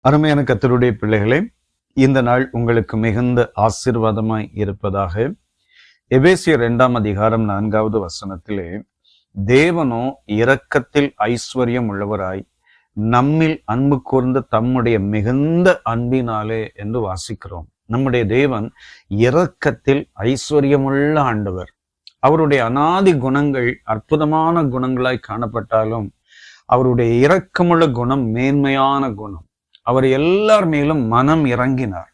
அருமையான கர்த்தருடைய பிள்ளைகளே, இந்த நாள் உங்களுக்கு மிகுந்த ஆசீர்வாதமாய் இருப்பதாக. எபேசியர் 2 வசனத்திலே, தேவனோ இரக்கத்தில் ஐஸ்வர்யம் உள்ளவராய் நம்மில் அன்பு கூர்ந்த தம்முடைய மிகுந்த அன்பினாலே என்று வாசிக்கிறோம். நம்முடைய தேவன் இரக்கத்தில் ஐஸ்வர்யமுள்ள ஆண்டவர். அவருடைய அநாதி குணங்கள் அற்புதமான குணங்களாய் காணப்பட்டாலும் அவருடைய இரக்கமுள்ள குணம் மேன்மையான குணம். அவர் எல்லார் மேலும் மனம் இறங்கினார்.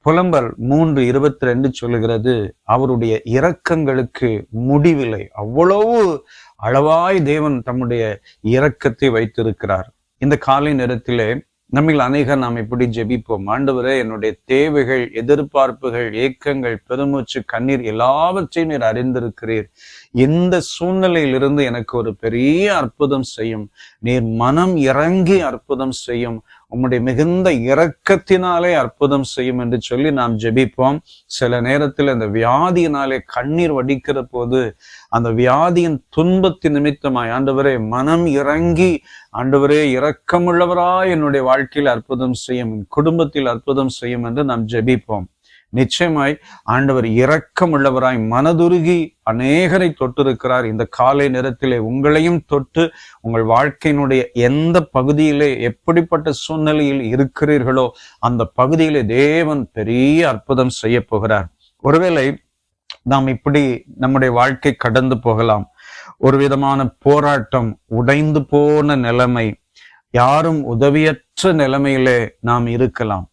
புலம்பல் 3:22 சொல்லுகிறது, அவருடைய இரக்கங்களுக்கு முடிவில்லை. அவ்வளவு அளவாய் தேவன் தம்முடைய இரக்கத்தை வைத்திருக்கிறார். இந்த காலை நேரத்திலே நம்மில் அநேகர் நாம் இப்படி ஜெபிப்போம். ஆண்டவரே, என்னுடைய தேவைகள், எதிர்பார்ப்புகள், ஏக்கங்கள், பெருமூச்சு, கண்ணீர் எல்லாவற்றையும் நீர் அறிந்திருக்கிறீர். இந்த சூழ்நிலையிலிருந்து எனக்கு ஒரு பெரிய அற்புதம் செய்யும். நீர் மனம் இறங்கி அற்புதம் செய்யும். உம்முடைய மிகுந்த இரக்கத்தினாலே அற்புதம் செய்யும் என்று சொல்லி நாம் ஜெபிப்போம். சில நேரத்தில் அந்த வியாதியினாலே கண்ணீர் வடிக்கிற போது அந்த வியாதியின் துன்பத்தின் நிமித்தமாய், ஆண்டவரே மனம் இறங்கி, ஆண்டவரே இரக்கமுள்ளவராய் என்னுடைய வாழ்க்கையில் அற்புதம் செய்யும், குடும்பத்தில் அற்புதம் செய்யும் என்று நாம் ஜெபிப்போம். நிச்சயமாய் ஆண்டவர் இரக்கம் உள்ளவராய் மனதுருகி அநேகரை தொட்டிருக்கிறார். இந்த காலை நேரத்திலே உங்களையும் தொட்டு உங்கள் வாழ்க்கையினுடைய எந்த பகுதியிலே எப்படிப்பட்ட சூழ்நிலையில் இருக்கிறீர்களோ அந்த பகுதியிலே தேவன் பெரிய அற்புதம் செய்ய போகிறார். ஒருவேளை நாம் இப்படி நம்முடைய வாழ்க்கை கடந்து போகலாம். ஒரு விதமான போராட்டம், உடைந்து போன நிலைமை, யாரும் உதவியற்ற நிலைமையிலே நாம் இருக்கலாம்.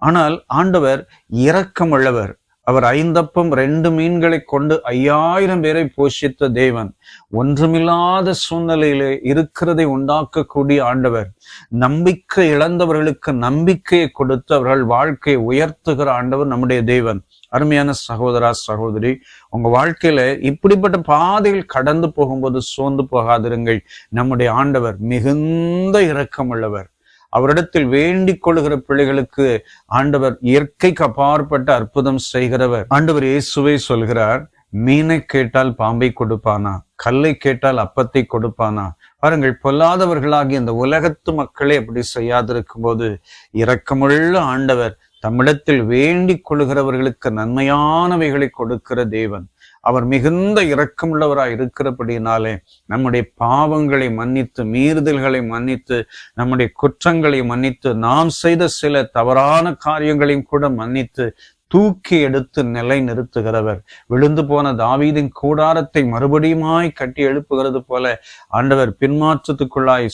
ஆனால் ஆண்டவர் இரக்கமுள்ளவர். அவர் 5 அப்பம் 2 மீன்களை கொண்டு 5000 பேரை போஷித்த தேவன். ஒன்றுமில்லாத சூழ்நிலையிலே இருக்கிறதை உண்டாக்கக்கூடிய ஆண்டவர். நம்பிக்கை இழந்தவர்களுக்கு நம்பிக்கையை கொடுத்து அவர்கள் வாழ்க்கையை உயர்த்துகிற ஆண்டவர் நம்முடைய தேவன். அருமையான சகோதரா, சகோதரி, உங்க வாழ்க்கையில இப்படிப்பட்ட பாதையில் கடந்து போகும்போது சோர்ந்து போகாதிருங்கள். நம்முடைய ஆண்டவர் மிகுந்த இரக்கமுள்ளவர். அவரிடத்தில் வேண்டிக் கொள்ளுகிற பிள்ளைகளுக்கு ஆண்டவர் இயற்கைக்கு அப்பாற்பட்ட அற்புதம் செய்கிறவர். ஆண்டவர் இயேசுவை சொல்கிறார், மீனை கேட்டால் பாம்பை கொடுப்பானா, கல்லை கேட்டால் அப்பத்தை கொடுப்பானா? பாருங்கள், பொல்லாதவர்களாகி இந்த உலகத்து மக்களே அப்படி செய்யாதிருக்கும் போது இரக்கமுள்ள ஆண்டவர் தம்மிடத்தில் வேண்டிக் கொள்ளுகிறவர்களுக்கு நன்மையானவைகளை கொடுக்கிற தேவன். அவர் மிகுந்த இரக்கமுள்ளவராய் இருக்கிறபடினாலே நம்முடைய பாவங்களை மன்னித்து, மீறுதல்களை மன்னித்து, நம்முடைய குற்றங்களை மன்னித்து, நாம் செய்த சில தவறான காரியங்களையும் கூட மன்னித்து தூக்கி எடுத்து நிலை நிறுத்துகிறவர். விழுந்து போன தாவீதின் கூடாரத்தை மறுபடியுமாய் கட்டி எழுப்புகிறது போல ஆண்டவர் பின்மாற்றத்துக்குள்ளாய்,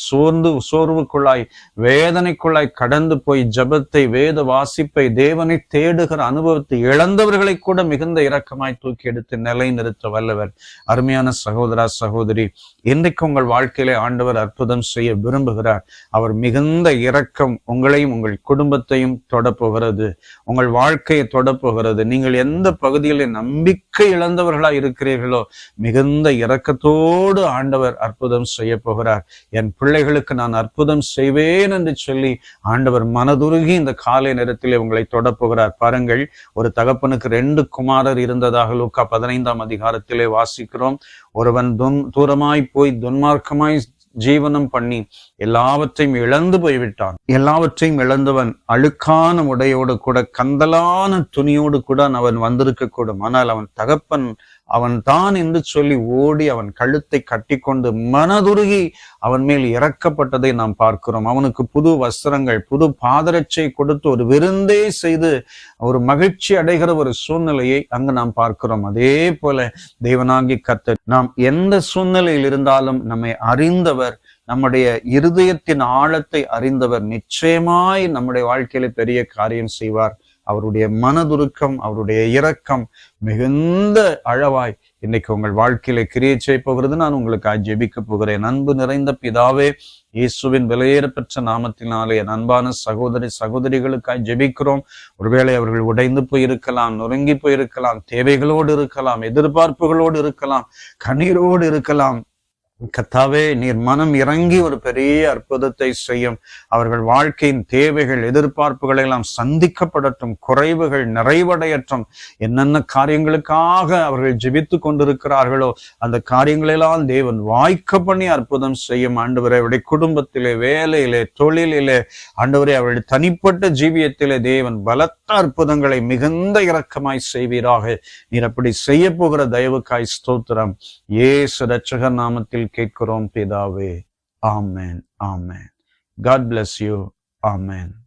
சோர்வுக்குள்ளாய், வேதனைக்குள்ளாய் கடந்து போய் ஜபத்தை, வேத வாசிப்பை, தேவனை தேடுகிற அனுபவத்தை இழந்தவர்களை கூட மிகுந்த இரக்கமாய் தூக்கி எடுத்து நிலை நிறுத்த வல்லவர். அருமையான சகோதரா, சகோதரி, இன்றைக்கு உங்கள் வாழ்க்கையிலே ஆண்டவர் அற்புதம் செய்ய விரும்புகிறார். அவர் மிகுந்த இரக்கம் உங்களையும் உங்கள் குடும்பத்தையும் தொடப்போகிறது, உங்கள் வாழ்க்கையை போகிறது. நீங்கள் எந்த பகுதியிலே நம்பிக்கை இழந்தவர்களா இருக்கிறீர்களோ மிகுந்த இரக்கத்தோடு ஆண்டவர் அற்புதம் செய்ய போகிறார். என் பிள்ளைகளுக்கு நான் அற்புதம் செய்வேன் என்று சொல்லி ஆண்டவர் மனதுருகி இந்த காலை நேரத்திலே உங்களை தொடப்போகிறார். பாருங்கள், ஒரு தகப்பனுக்கு 2 குமாரர் இருந்ததாக லூக்கா 15 வாசிக்கிறோம். ஒருவன் தூரமாய் போய் துன்மார்க்கமாய் ஜீவனம் பண்ணி எல்லாவற்றையும் இழந்து போய்விட்டான். எல்லாவற்றையும் இழந்தவன் அழுக்கான உடையோடு கூட, கந்தலான துணியோடு கூட அவன் வந்திருக்க கூடும். ஆனால் அவன் தகப்பன் அவன் தான் என்று சொல்லி ஓடி அவன் கழுத்தை கட்டி கொண்டு மனதுருகி அவன் மேல் இறக்கப்பட்டதை நாம் பார்க்கிறோம். அவனுக்கு புது வஸ்திரங்கள், புது பாதரட்சை கொடுத்து ஒரு விருந்தே செய்து ஒரு மகிழ்ச்சி அடைகிற ஒரு சூழ்நிலையை அங்கு நாம் பார்க்கிறோம். அதே போல தேவனாகி கர்த்தர் நாம் எந்த சூழ்நிலையில் இருந்தாலும் நம்மை அறிந்தவர், நம்முடைய இருதயத்தின் ஆழத்தை அறிந்தவர். நிச்சயமாய் நம்முடைய வாழ்க்கையில பெரிய காரியம் செய்வார். அவருடைய மனதுருக்கம், அவருடைய இரக்கம் மிகுந்த அளவாய் இன்னைக்கு உங்கள் வாழ்க்கையில கிரியை செய்ய போகிறது. நான் உங்களுக்காக ஜெபிக்க போகிறேன். அன்பு நிறைந்த பிதாவே, இயேசுவின் விலையேறப்பெற்ற நாமத்தினாலே என் அன்பான சகோதரி, சகோதரிகளுக்காக ஜெபிக்கிறோம். ஒருவேளை அவர்கள் உடைந்து போயிருக்கலாம், நொறுங்கி போயிருக்கலாம், தேவைகளோடு இருக்கலாம், எதிர்பார்ப்புகளோடு இருக்கலாம், கண்ணீரோடு இருக்கலாம். கர்த்தாவே, நீர் மனம் இறங்கி ஒரு பெரிய அற்புதத்தை செய்யும். அவர்கள் வாழ்க்கையின் தேவைகள், எதிர்பார்ப்புகள் எல்லாம் சந்திக்கப்படட்டும், குறைவுகள் நிறைவடையட்டும். என்னென்ன காரியங்களுக்காக அவர்கள் ஜெபித்து கொண்டிருக்கிறார்களோ அந்த காரியங்களெல்லாம் தேவன் வாய்க்க பண்ணி அற்புதம் செய்யும். ஆண்டவரே, அவருடைய குடும்பத்திலே, வேலையிலே, தொழிலிலே, ஆண்டவரே, அவருடைய தனிப்பட்ட ஜீவியத்திலே தேவன் பலத்த அற்புதங்களை மிகுந்த இரக்கமாய் செய்வீராக. நீர் அப்படி செய்ய போகிற தயவுக்காய் ஸ்தோத்திரம். இயேசு இரட்சகர் நாமத்தில் கேட்கிறோம் பிதாவே. ஆமென், ஆமென். God bless you. Amen.